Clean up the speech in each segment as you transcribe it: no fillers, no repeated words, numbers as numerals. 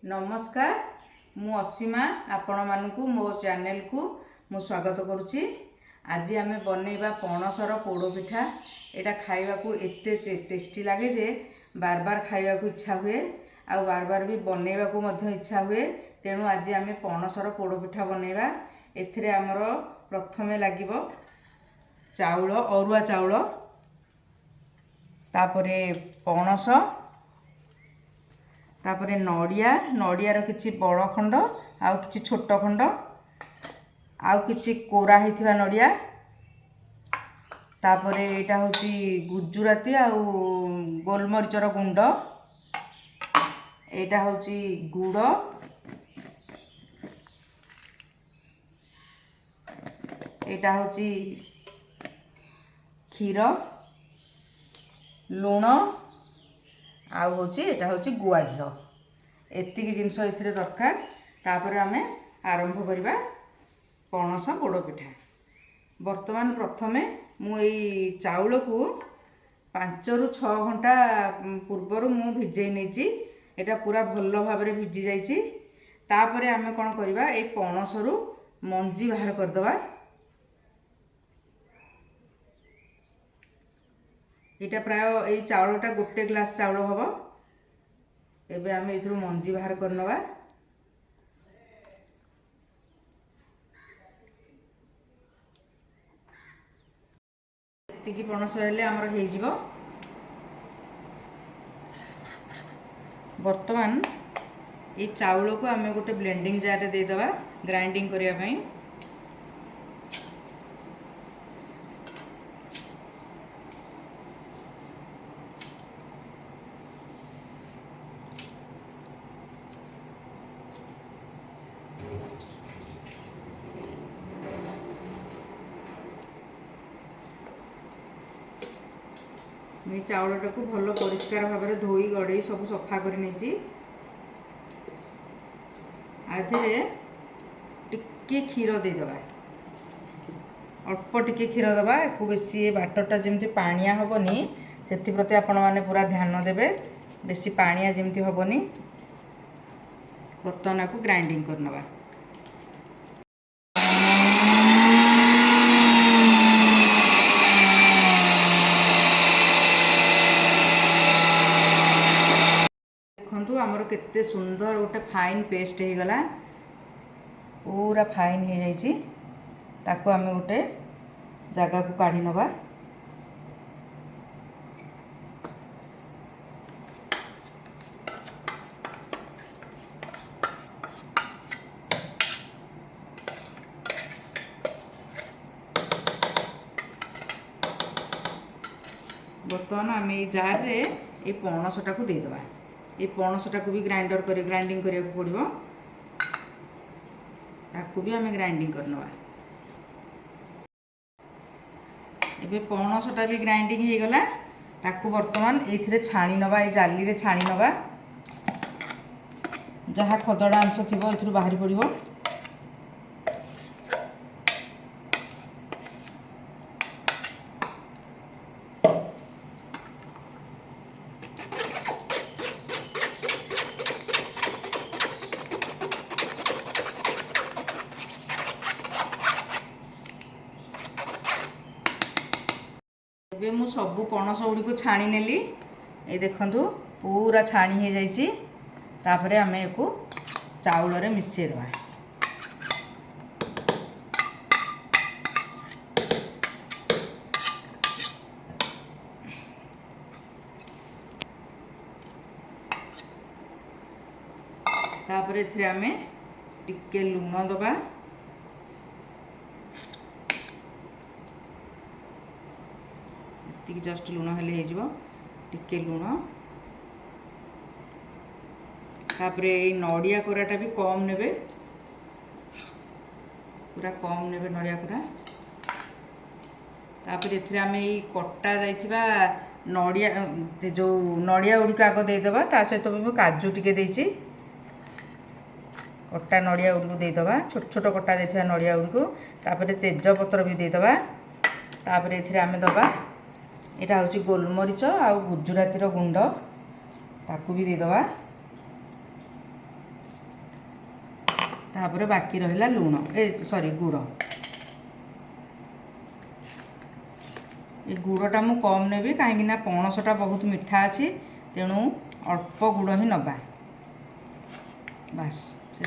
नमस्कार मु असीमा आपण मानकु मो चैनल को मु स्वागत करुच्ची। आज आम बनैबा पणसर पोड़ पिठा। एटा खाइबा को एते टेस्टी लगे जे बार बार खाइबा को इच्छा हुए आ बार बार भी बनैबा को मध्य इच्छा हुए। तेणु आज आम पणसर पोड़ पिठा बनैबा। एथिरे हमर प्रथमे लागिबो चाउल अरुआ चाउल, तापरे पणस, तापरे नड़िया, नड़ियार किछि बड़ खंड आउ किछि छोट खंड आउ किछि कोरा हिथिबा नड़िया, तापरे एटा होछि गुजराती आउ गोलमरिचर गुंड, एटा होछि गुड़, एटा होछि क्षीर, लुण आउ होछि एटा होछि गुआ घिओ। एतिकी जिनस एथिरे दरकार। तापर आमे आरंभ करिबा पणस पोड़ पिठा। वर्तमान प्रथमे मु एई चाउल को 5 रु 6 घंटा पूर्वर मु भिजै नेछि। एटा पूरा भल्लो भाबरे भिजि जाइछि। तापरे आमे कोन करिबा एई पणस रु मंजी बाहर कर दबा। एटा प्राय एई चाउलटा गोटे ग्लास चाउल हबो। एबे आमे एथरु मंजी बाहर करनबा। एतिकी पणस हेले हमर हे जिवो। वर्तमान ए चाउल को आमे गोटे ब्लेंडिंग जार रे दे दबा ग्राइंडिंग करिया पई। मैं चाउलटा को भल परिष्कार भाव में धोई गड़े सब सफा कर आधे टिके क्षीर देदबा। अल्प टिके क्षीर दबा। को बेसी बाटरटा जमी पानिया हेनी से प्रति आपण मैंने पूरा ध्यान देवे। बेसी पानिया जमी हेनी। बर्तमान को ग्राइंडिंग करनबा। देखु आमर केते सुंदर गोटे फाइन पेस्ट हो गला। पूरा फाइन हो जाइए। ताको आमे गोटे जगह को काढ़ी नबा। बर्तमान आम ये जार रे ये पणसटा को देदबा। ये पणसटा को भी ग्राइंडिंग करिया को पड़िबो। ताकू भी आम ग्राइंडिंग करनबा। एबे पणसटा भी ग्राइंडिंग हो गला। ताकू वर्तमान एथिरे छाणी नबा। ए जाली रे छाणी नबा। जहाँ खदड़ा अंश थिबो एथिरु बाहरी पड़िबो। एबे मु सबु पणस गुड़ी को छाणी नेली। ये देखंतु पूरा छाणी हो जाइए। तापरे आमे एको चाउल रे मिसई दबा। तापरे एथिरे आमे टिके लुण दबा। जस्ट लुण हेले हो टिके लुण। तापरे नड़िया कोराटा भी कम नेबे। पूरा कम नेबे नड़िया कोरा। तापरे एथिरे आमे ई कट्टा जाइथिबा नड़िया जो नड़िया गुड़ी आग देदेबा। ता सहित भी काजू टिके देछि। कट्टा नड़िया गुड़ी को देदेबा। छोट छोट कट्टा देथिबा नड़िया गुड़ी को। तापरे तेजपत्र भी देदेबा। तापरे एथिरे आमे दबा एटा होची गोलमरिच आउ गुजराती रो गुंड। ताकू भी देदेबा। तापर बाकी रहिला लूण सॉरी गुड़ ये गुड़टा मु कम नेबी कहीं पणसटा बहुत मीठा अच्छी तेणु अल्प गुड़ ही नबा बास से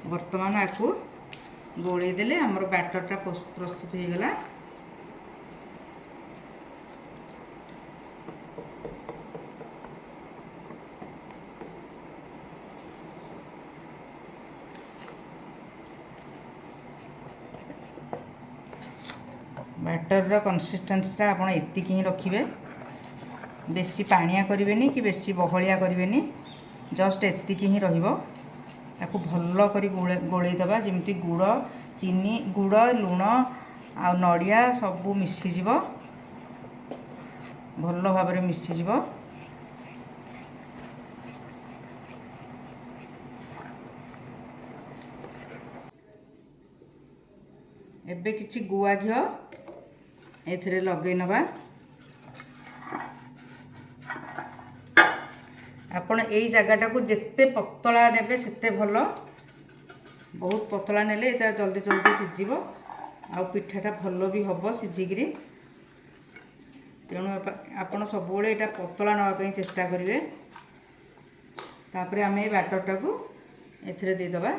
बर्तमान आपको गोले देले हमर बैटरटा प्रस्तुत हो गला। बैटर कंसिस्टेंसी आप एतिक ही रखिए बेसी पानिया करें कि बेसी बहलिया करें जस्ट एतिक ही ताकू भल कर गोलैदबा जमी गुड़ चीनी गुड़ लुण आ नड़िया सबू मिसीज भल भाव मिसीज। एबे किछि गुआ घिओ एथिरे लगे नबा आपण एई जगटा को जिते पतला नेबे सेते भल बहुत पतला नेले एटा जल्दी जल्दी सिझिबो आ पिठाटा भल भी हम सिझिकी तेणु आपण सब एटा पतला नापी चेष्टा करेंगे। तापर आम ये बैटरटा को एथिरे देदबा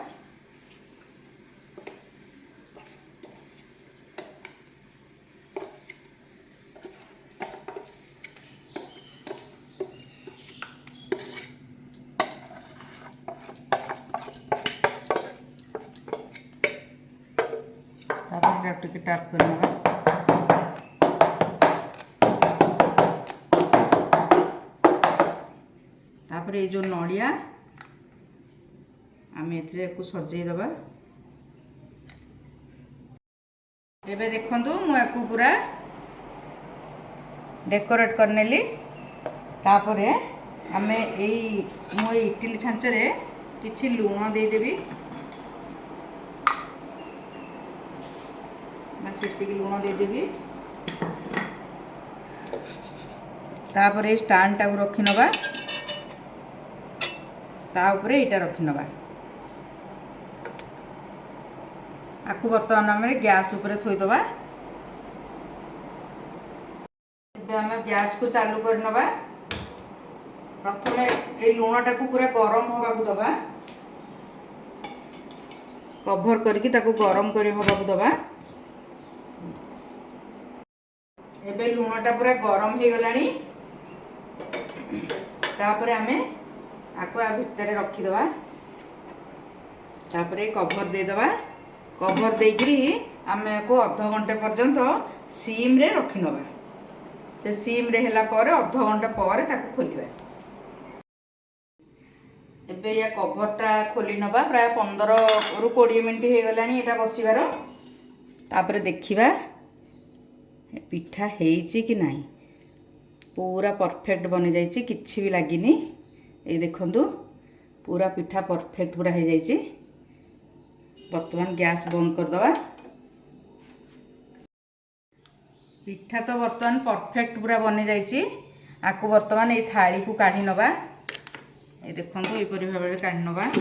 टिके टाप कर तापर ये जो नड़िया आम ए सजे दबा। एबे देखंतु मु याकू पूरा डेकोरेट करनेली तापर आम मो इडली छांचरे किछि लुण दे देबी सेतिक लुण देदेवी तापर स्टैंड टाक रखी नबा ता ऊपर एटा रखी नबा आकु बर्तमान आम गैस ऊपर थोईदबा। आम गैस को चालू कर नबा प्रथम ए लुणटा को पूरा गरम होगा को दबा कवर करके ताकू गरम कर होगा को दबा। एबे लुणटा पूरा गरम हो गलानी तापर आमे आको आ भितर रखीदबा तापर कवर देदबा कवर देकरी आमे को अध घंटे पर्यंत सीम रे रखी नबा से सीम रे हैला पर अध घंटा पर ताको खोलिबा। एबे या कवरटा खोली नबा प्राय 15 रु 20 मिनिट हो गलानी एटा बसिबार तापर देखिबा पिठा हेइची कि नहीं पूरा परफेक्ट बनी जाइए किछि भी लगिनी ये देखंतु पूरा पिठा परफेक्ट पूरा हो जाइए। वर्तमान गैस बंद कर दबा पिठा तो वर्तमान परफेक्ट पूरा बनी जाइए आकु वर्तमान ये थाली को काढ़ी नबा ये देखंतु ये परि भाबरे काढ़ी नबा।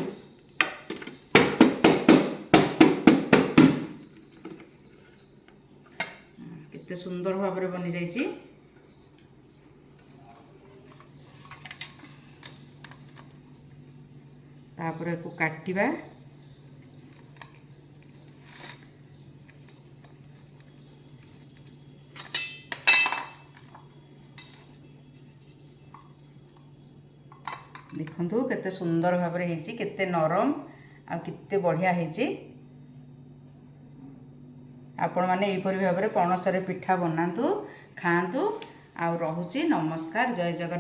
केते सुंदर भाव में बनी जाइए तापर को काटिबा देखंतु केते सुंदर भाव में हेची केते नरम आ केते बढ़िया हेची। आपण माने एपरि भाव में पणस रे पिठा बनातु खातु आ रहुची। नमस्कार जय जगन्नाथ।